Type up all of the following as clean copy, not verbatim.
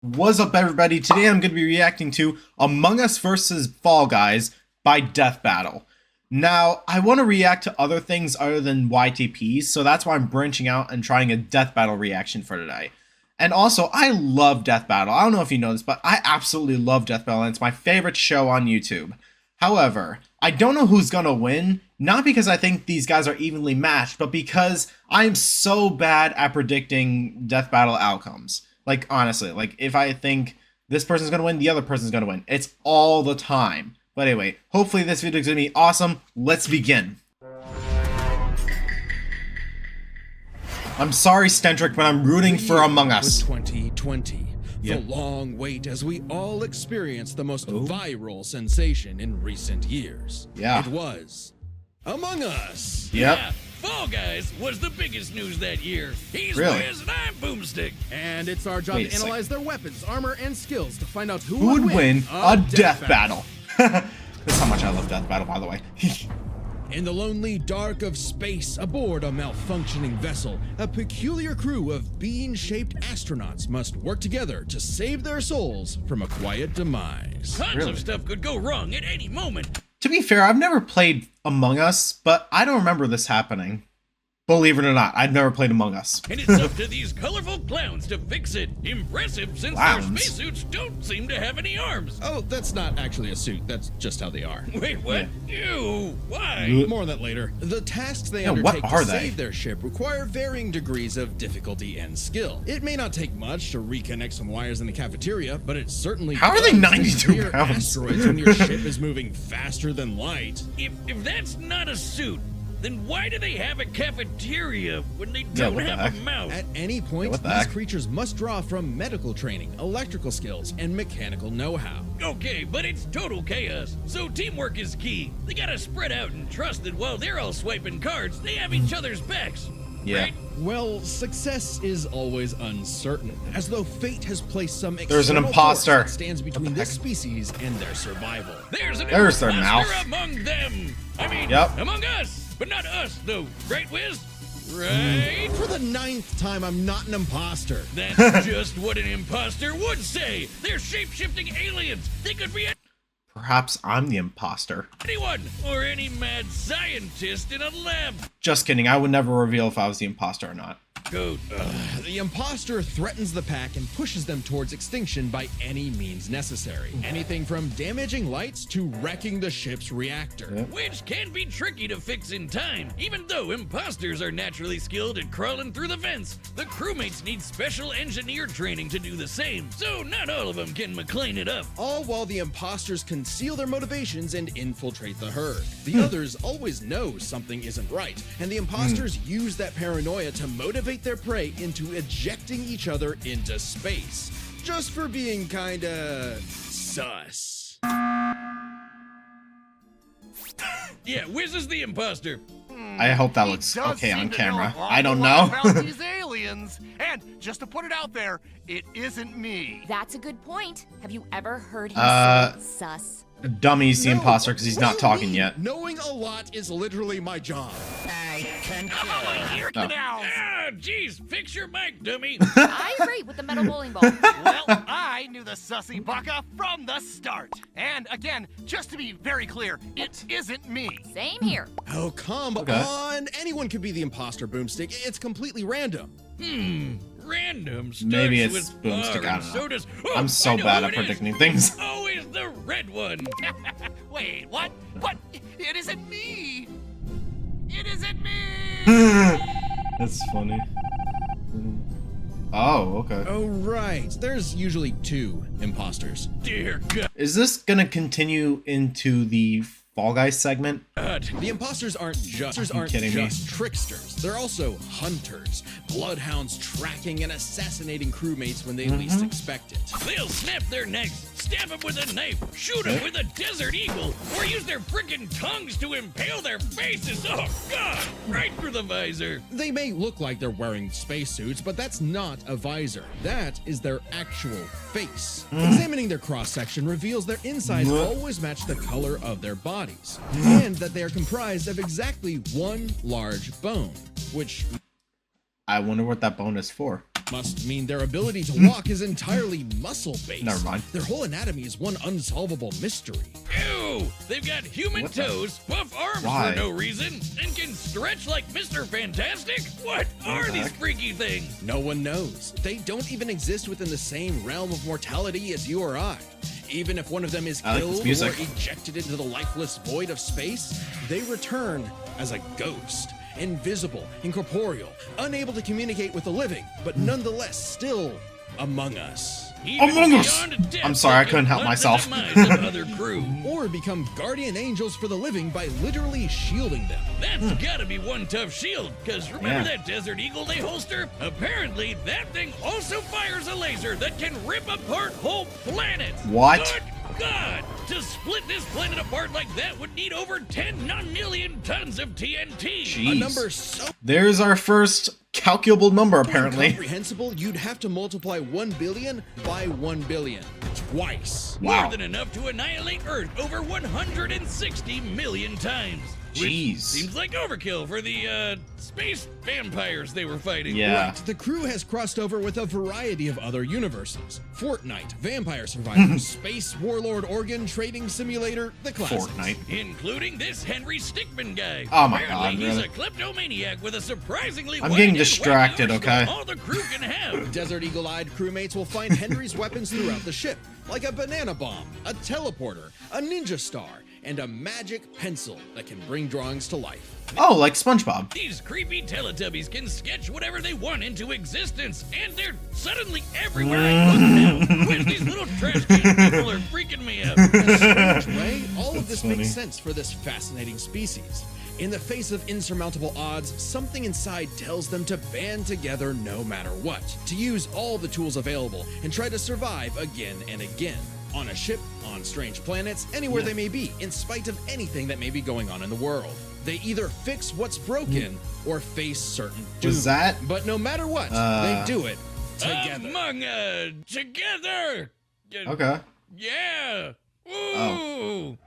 What's up, everybody? Today I'm going to be reacting to Among Us vs. Fall Guys by Death Battle. Now, I want to react to other things other than YTPs, so that's why I'm branching out and trying a Death Battle reaction for today. And also, I love Death Battle. I don't know if you know this, but I absolutely love Death Battle, and it's my favorite show on YouTube. However, I don't know who's going to win, not because I think these guys are evenly matched, but because I'm so bad at predicting Death Battle outcomes. Like, honestly, like, if I think this person's gonna win, the other person's gonna win. It's all the time. But anyway, hopefully this video is gonna be awesome. Let's begin. I'm sorry, Stentric, but I'm rooting for Among Us. 2020. The long wait as we all experience the most viral sensation in recent years. Yeah. It was Among Us. Yep. Yeah, Fall Guys was the biggest news that year. He's Really? Wiz and I'm Boomstick. And it's our job Wait a to analyze their weapons, armor, and skills to find out who Who would win a death battle? That's how much I love Death Battle, by the way. In the lonely dark of space, aboard a malfunctioning vessel, a peculiar crew of bean-shaped astronauts must work together to save their souls from a quiet demise. Tons Really? of stuff could go wrong at any moment. To be fair, I've never played Among Us, but I don't remember this happening. Believe it or not, I've never played Among Us. And it's up to these colorful clowns to fix it. Impressive, since their Clowns? spacesuits don't seem to have any arms. Oh, that's not actually a suit. That's just how they are. Wait, what? Ew, why? More on that later. The tasks they Yeah, what undertake are to they? save their ship require varying degrees of difficulty and skill. It may not take much to reconnect some wires in the cafeteria, but it certainly How are they does 92 clear pounds? asteroids when your ship is moving faster than light. If that's not a suit, then why do they have a cafeteria when they don't what the have heck? a mouth? At any point, what the these heck? creatures must draw from medical training, electrical skills, and mechanical know-how. Okay, but it's total chaos, so teamwork is key. They gotta spread out and trust that while they're all swiping cards, they have each other's backs. Yeah. Right? Well, success is always uncertain, as though fate has placed some There's an external imposter. force that stands between this species and their survival. There's Their imposter mouth. among them. I mean, Yep. among us, but not us, though. Right, Wiz? Right? For the 9th time, I'm not an imposter. That's just what an imposter would say. They're shape-shifting aliens. They could be Perhaps I'm the imposter. anyone or any mad scientist in a lab. Just kidding, I would never reveal if I was the imposter or not. Goat. The imposter threatens the pack and pushes them towards extinction by any means necessary. Anything from damaging lights to wrecking the ship's reactor. Which can be tricky to fix in time. Even though imposters are naturally skilled at crawling through the vents, the crewmates need special engineer training to do the same, so not all of them can McLean it up. All while the imposters conceal their motivations and infiltrate the herd. The others always know something isn't right, and the imposters use that paranoia to motivate their prey into ejecting each other into space. Just for being kinda sus. Yeah, Wiz is the imposter. I hope that looks okay on camera. I don't know. About these aliens, and just to put it out there, it isn't me. That's a good point. Have you ever heard him say sus? Dummy's the No, imposter because he's what not do you talking mean? yet. Knowing a lot is literally my job. Here Oh. now. Ah, jeez, fix your mic, dummy. I agree with the metal bowling ball. Well, I knew the sussy baka from the start. And again, just to be very clear, it isn't me. Same here. Oh, come on. Anyone could be the imposter, Boomstick. It's completely random. Random starts Maybe it's with Boomstick, R I and don't so know. does. I'm I so know bad who at it is. predicting things. Always the red one. Wait, what? What? It isn't me. It isn't me. That's funny. Oh, okay. Oh, right. There's usually 2 imposters. Dear God. Is this gonna continue into the Fall Guys segment? The imposters aren't just kidding me? tricksters. They're also hunters, bloodhounds tracking and assassinating crewmates when they least expect it. They'll snap their necks, stab them with a knife, shoot them with a desert eagle, or use their frickin' tongues to impale their faces. Oh, God! Right through the visor. They may look like they're wearing spacesuits, but that's not a visor. That is their actual face. Examining their cross-section reveals their insides always match the color of their bodies, and that they are comprised of exactly one large bone, which I wonder what that bone is for. Must mean their ability to walk is entirely muscle-based. Never mind. Their whole anatomy is one unsolvable mystery. Ew! They've got human What the- toes, buff arms Why? for no reason, and can stretch like Mr. Fantastic? What are the these heck? freaky things? No one knows. They don't even exist within the same realm of mortality as you or I. Even if one of them is I like this killed or music. ejected into the lifeless void of space, they return as a ghost. Invisible, incorporeal, unable to communicate with the living, but nonetheless still among us. Even Among Us! beyond death, I'm sorry, I they couldn't can help blunt myself. the demise of other crew. Or become guardian angels for the living by literally shielding them. That's gotta be one tough shield, because remember Yeah. that Desert Eagle they holster? Apparently, that thing also fires a laser that can rip apart whole planets. What? Good God! To split this planet apart like that would need over 10 non-million tons of TNT. A Jeez. number so There's our first calculable number, apparently. incomprehensible, you'd have to multiply 1 billion by 1 billion. Twice. Wow. More than enough to annihilate Earth over 160 million times. Which Jeez. seems like overkill for the, space vampires they were fighting. Yeah. Right, the crew has crossed over with a variety of other universes. Fortnite, Vampire Survivor, Space Warlord Organ Trading Simulator, the classics. Fortnite. Including this Henry Stickmin guy. Oh my Apparently, God, he's really? a kleptomaniac with a surprisingly I'm wide getting and wacky distracted, arsenal okay? all the crew can have. Desert Eagle-eyed crewmates will find Henry's weapons throughout the ship, like a banana bomb, a teleporter, a ninja star, and a magic pencil that can bring drawings to life. Oh, like SpongeBob. These creepy Teletubbies can sketch whatever they want into existence, and they're suddenly everywhere I look now. Which these little trash can people are freaking me out. In a strange way, all of That's this funny. makes sense for this fascinating species. In the face of insurmountable odds, something inside tells them to band together no matter what, to use all the tools available and try to survive again and again. On a ship, on strange planets, anywhere they may be, in spite of anything that may be going on in the world. They either fix what's broken or face certain doom. Was that? But no matter what, they do it together. Among us, together. Okay. Yeah. Ooh. Oh.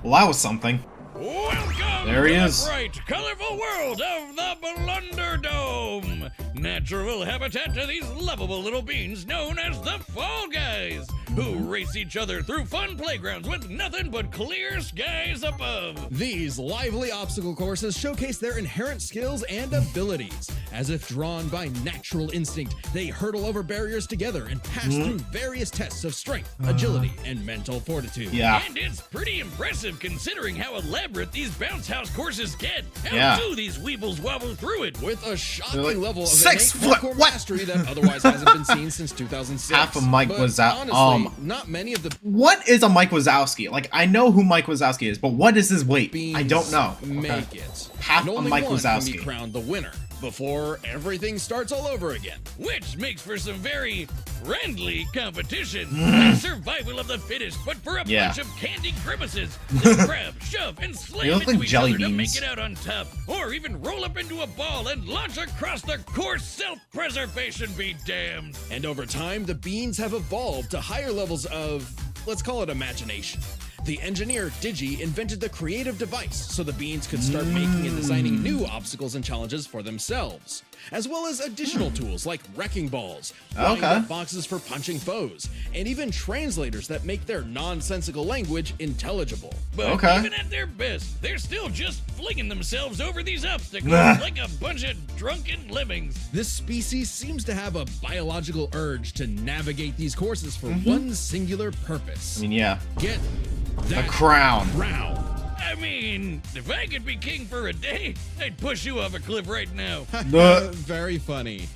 Well, that was something. Welcome There he to is. the bright, colorful world of the Blunderdome. Natural habitat to these lovable little beings known as the Fall Guys, who race each other through fun playgrounds with nothing but clear skies above. These lively obstacle courses showcase their inherent skills and abilities. As if drawn by natural instinct, they hurtle over barriers together and pass through various tests of strength, agility, and mental fortitude. Yeah. And it's pretty impressive considering how elaborate these bounce house courses get. How Yeah. do these weebles wobble through it? With a shocking They're like level of 6 innate foot, hardcore what? mastery that otherwise hasn't been seen since 2006. Half of Mike But Wazowski. honestly, not many of the What is a Mike Wazowski? Like, I know who Mike Wazowski is, but what is his weight? beans I don't know. make Okay. it. Half and of only Mike one can be Wazowski. crowned the winner before everything starts all over again. Which makes for some very friendly competition. Like survival of the fittest, but for a Yeah. bunch of candy grimaces. They grab, shove, and slam They look into like each jelly other to make beans. it out on top. Or even roll up into a ball and launch across the course. Self-preservation be damned. And over time, the beans have evolved to higher levels of, let's call it imagination. The engineer Digi invented the creative device so the beans could start making and designing new obstacles and challenges for themselves, as well as additional tools like wrecking balls, wind-up boxes for punching foes, and even translators that make their nonsensical language intelligible. But Okay. even at their best, they're still just flinging themselves over these obstacles like a bunch of drunken lemmings. This species seems to have a biological urge to navigate these courses for one singular purpose. I mean, yeah. Get A that crown. crown. I mean, if I could be king for a day, I'd push you off a cliff right now. Very funny.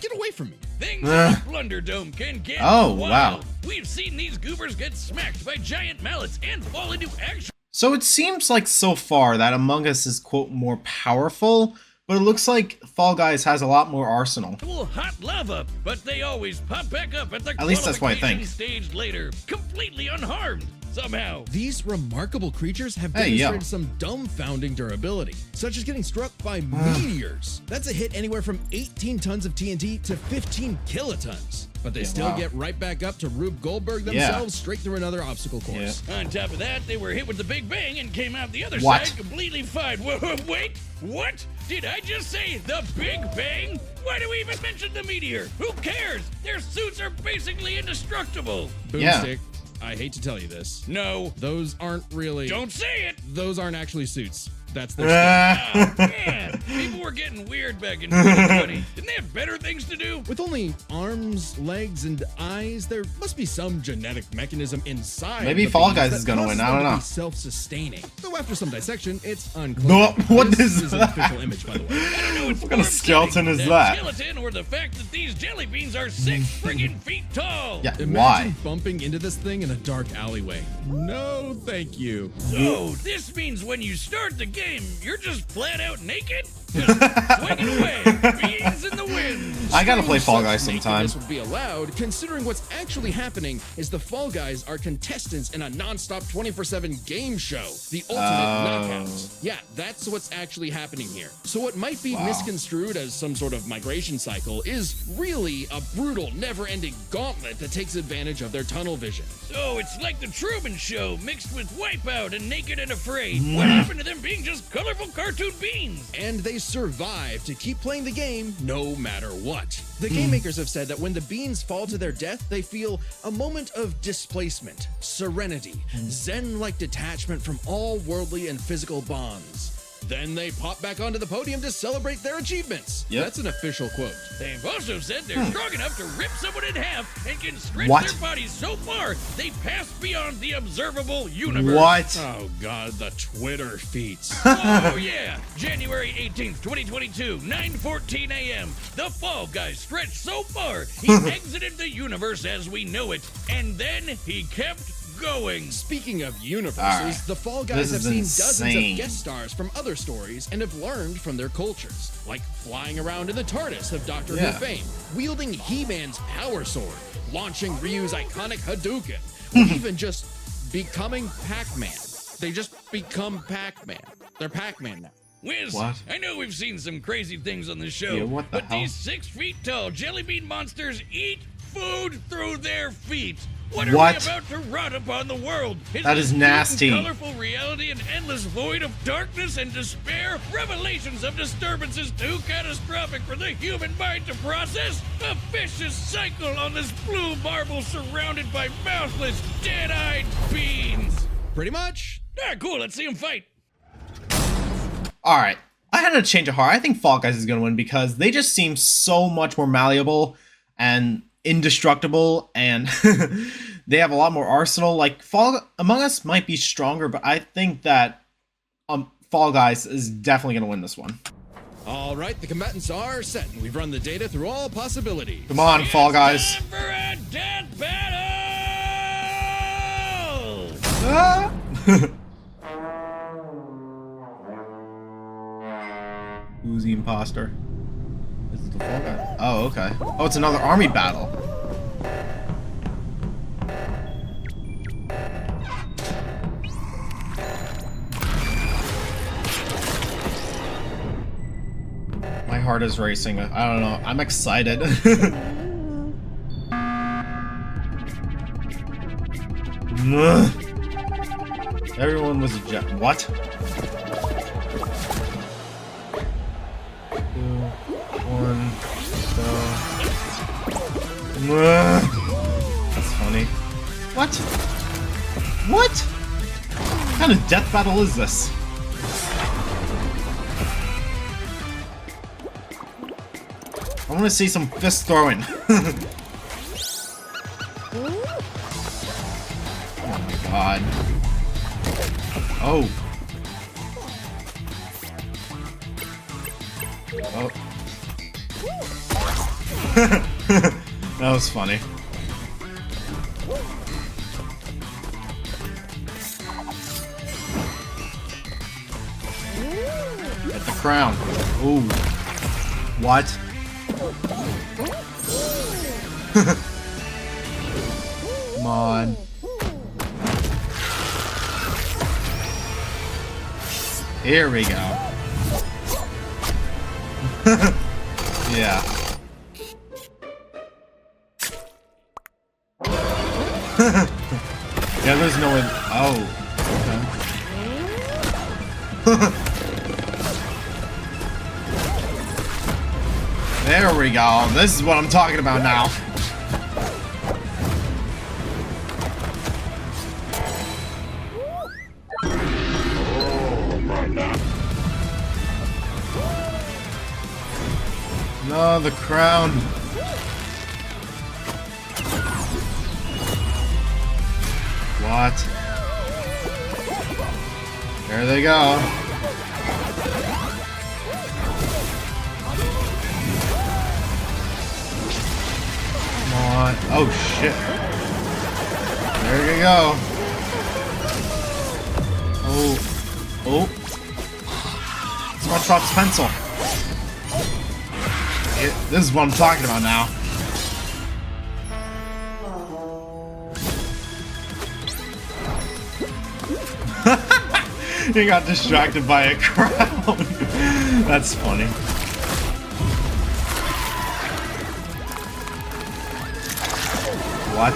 Get away from me. Things in the Blunderdome can get Oh, wild. wow. We've seen these goobers get smacked by giant mallets and fall into actual So it seems like so far that Among Us is, quote, more powerful, but it looks like Fall Guys has a lot more arsenal. hot lava, but they always pop back up at the At least that's what I think. qualification stage later, completely unharmed. somehow. These remarkable creatures have Hey, yo. demonstrated some dumbfounding durability, such as getting struck by meteors. That's a hit anywhere from 18 tons of TNT to 15 kilotons. But they still wow. get right back up to Rube Goldberg themselves straight through another obstacle course. On top of that, they were hit with the Big Bang and came out the other What? side completely fine. Wait, what? Did I just say the Big Bang? Why do we even mention the meteor? Who cares? Their suits are basically indestructible. Boomstick, I hate to tell you this. No, Those aren't really... don't say it. Those aren't actually suits. That's their skin. Oh, man, people were getting weird back in 2020. Didn't they have better things to do? With only arms, legs, and eyes, there must be some genetic mechanism inside. Maybe the Fall beings Guys that is gonna causes win, I them don't to know. be self-sustaining. Though after some dissection, it's unclear. No, what This is an that? official image, by the way. I don't know what's What kind of more skeleton upsetting, is that? skeleton or the fact that these jelly beans are 6 friggin' feet tall? Yeah, Imagine why? bumping into this thing in a dark alleyway. No, thank you. So, this means when you start the game, you're just flat out naked? Just swinging away, beans in the wind. I gotta play Fall Such Guys sometime. This would be allowed, considering what's actually happening is the Fall Guys are contestants in a non-stop 24/7 game show, the Ultimate Knockout. Yeah, that's what's actually happening here. So what might be misconstrued as some sort of migration cycle is really a brutal, never-ending gauntlet that takes advantage of their tunnel vision. So, it's like the Truman Show mixed with Wipeout and Naked and Afraid. What happened to them being just colorful cartoon beans? And they survive to keep playing the game no matter what. The game makers have said that when the beans fall to their death, they feel a moment of displacement, serenity, zen-like detachment from all worldly and physical bonds. Then they pop back onto the podium to celebrate their achievements. Yep. That's an official quote. They've also said they're strong enough to rip someone in half and can stretch What? their bodies so far they pass beyond the observable universe. What? Oh god, the Twitter feeds. Oh yeah! January 18th, 2022, 9:14 a.m. The Fall Guy stretched so far he exited the universe as we know it, and then he kept going. Speaking of universes, Alright. the Fall This Guys have is seen dozens insane. of guest stars from other stories and have learned from their cultures, like flying around in the TARDIS of Doctor Yeah. Who fame, wielding He-Man's power sword, launching Ryu's iconic Hadouken, or even just becoming Pac-Man. They just become Pac-Man. They're Pac-Man now. Wiz, What? I know we've seen some crazy things on the show, Yeah, what the but hell? these 6 feet tall jelly bean monsters eat food through their feet. What are What? we about to rot upon the world? That this is nasty. mutant, colorful reality an endless void of darkness and despair? Revelations of disturbances too catastrophic for the human mind to process? A vicious cycle on this blue marble surrounded by mouthless, dead-eyed beans. Pretty much. Ah, cool. Let's see them fight. All right, I had a change of heart. I think Fall Guys is gonna win because they just seem so much more malleable and indestructible, and they have a lot more arsenal. Like Among Us might be stronger, but I think that Fall Guys is definitely gonna win this one. All right, the combatants are set, and we've run the data through all possibilities. Come on, Fall Guys. Time for a death battle! Ah! Who's the imposter? This is the Fall Guy. Oh, okay. Oh, it's another army battle. My heart is racing. I don't know. I'm excited. Everyone was a jet. What? 2, 1, go. That's funny. What? What? What kind of death battle is this? I want to see some fist throwing. Oh my god. Oh. Oh. That was funny. Get the crown. Ooh. What? Come on. Here we go. Yeah. Yeah, there's no way. Oh. Okay. There we go. This is what I'm talking about now. No, the crown. What? There they go. Come on. Oh shit. There you go. Oh. Oh. SpongeBob's pencil. This is what I'm talking about now. He got distracted by a crowd. That's funny. What?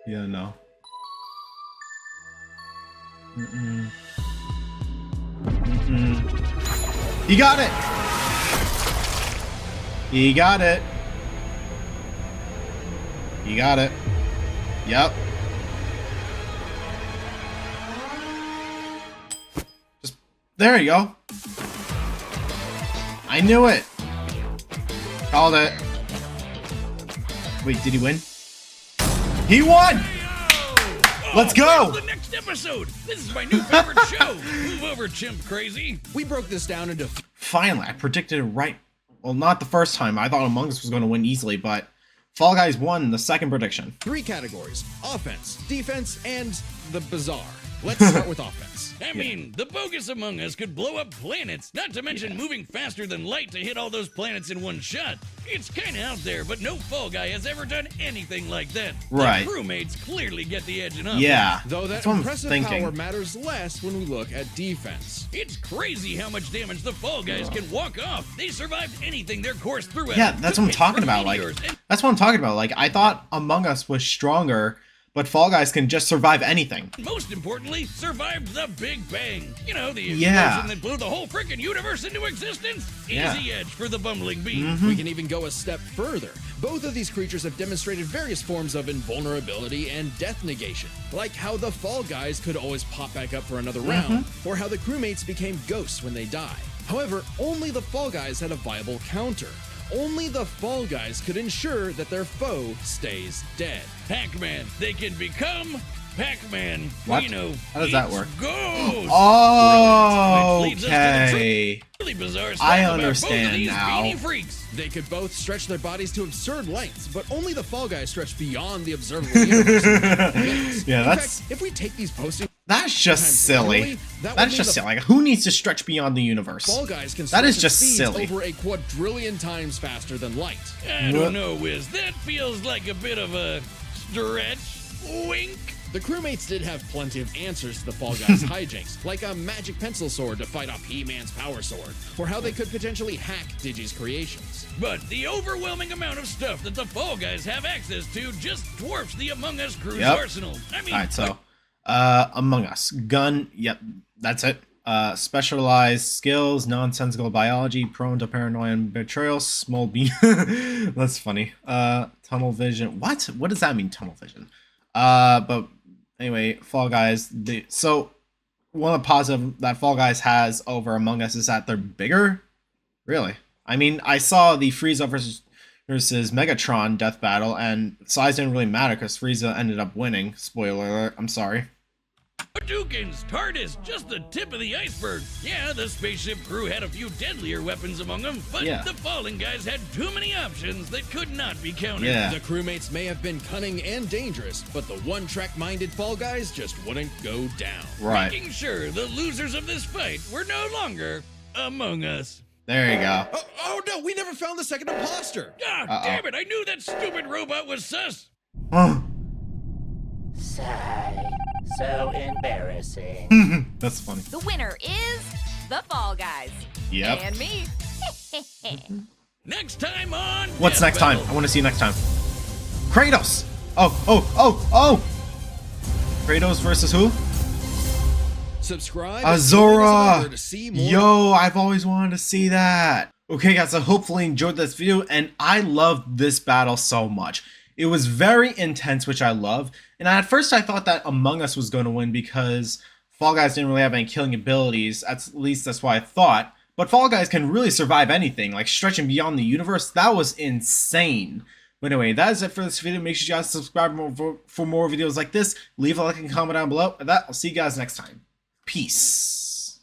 Yeah, no. You got it! You got it. You got it. Yep. Just there you go. I knew it. Called it. Wait, did he win? He won! Let's go! The next episode. This is my new favorite show. Move over, chimp crazy. We broke this down into Finally, I predicted it right. Well, not the first time. I thought Among Us was going to win easily, but Fall Guys won the second prediction. 3 categories: offense, defense, and the bizarre. Let's start with offense. I mean, the bogus Among Us could blow up planets, not to mention moving faster than light to hit all those planets in one shot. It's kind of out there, but no Fall Guy has ever done anything like that. Right. The crewmates clearly get the edge enough. Yeah. Though that that's what I'm impressive thinking. power matters less when we look at defense. It's crazy how much damage the Fall Guys can walk off. They survived anything their course threw at Yeah, them. that's what I'm talking about. Like, that's what I'm talking about. Like, I thought Among Us was stronger, but Fall Guys can just survive anything. Most importantly, survived the Big Bang. You know, the explosion Yeah. that blew the whole freaking universe into existence. Yeah. Easy edge for the bumbling bee. We can even go a step further. Both of these creatures have demonstrated various forms of invulnerability and death negation, like how the Fall Guys could always pop back up for another round, or how the crewmates became ghosts when they die. However, only the Fall Guys had a viable counter. Only the Fall Guys could ensure that their foe stays dead. Pac-Man, they can become Pac-Man. What? You know, How does that eats work? Ghosts. Oh, Which leads us to the okay. really bizarre stuff I about both understand of these now. beanie freaks. They could both stretch their bodies to absurd lengths, but only the Fall Guys stretch beyond the observable universe. Yeah, In that's fact, if we take these postings, that's just silly. That's just silly. Like, who needs to stretch beyond the universe? Fall Guys can That is stretch at just speeds silly. over a quadrillion times faster than light. I What? don't know, Wiz. That feels like a bit of a stretch. Wink. The crewmates did have plenty of answers to the Fall Guys' hijinks, like a magic pencil sword to fight off He-Man's power sword, or how they could potentially hack Digi's creations. But the overwhelming amount of stuff that the Fall Guys have access to just dwarfs the Among Us crew's Yep. arsenal. I mean, Alright, so Among Us. Gun, yep, that's it. Specialized skills, nonsensical biology, prone to paranoia and betrayal, small beam. That's funny. Tunnel vision. What? What does that mean, tunnel vision? But anyway, Fall Guys. So one of the positive that Fall Guys has over Among Us is that they're bigger. Really? I mean, I saw the Frieza versus Megatron death battle, and size didn't really matter because Frieza ended up winning. Spoiler alert. I'm sorry. Hadoukens, TARDIS, just the tip of the iceberg. Yeah, the spaceship crew had a few deadlier weapons among them, but Yeah. the Fallen Guys had too many options that could not be counted. Yeah. The crewmates may have been cunning and dangerous, but the one-track-minded Fall Guys just wouldn't go down. Right. Making sure the losers of this fight were no longer Among Us. There you go. Oh no, we never found the second imposter! Ah, damn it, I knew that stupid robot was sus. Sigh. So embarrassing. That's funny. The winner is the Fall Guys. Yep. And me. Next time on What's Death next time? Battle. I want to see you next time. Kratos! Oh! Kratos versus who? Subscribe and join us on Azora! Twitter to see more. Yo, I've always wanted to see that. Okay, guys, I hopefully enjoyed this video, and I loved this battle so much. It was very intense, which I love. And at first, I thought that Among Us was going to win because Fall Guys didn't really have any killing abilities. At least that's what I thought. But Fall Guys can really survive anything, like stretching beyond the universe. That was insane. But anyway, that is it for this video. Make sure you guys subscribe for more videos like this. Leave a like and comment down below. With that, I'll see you guys next time. Peace.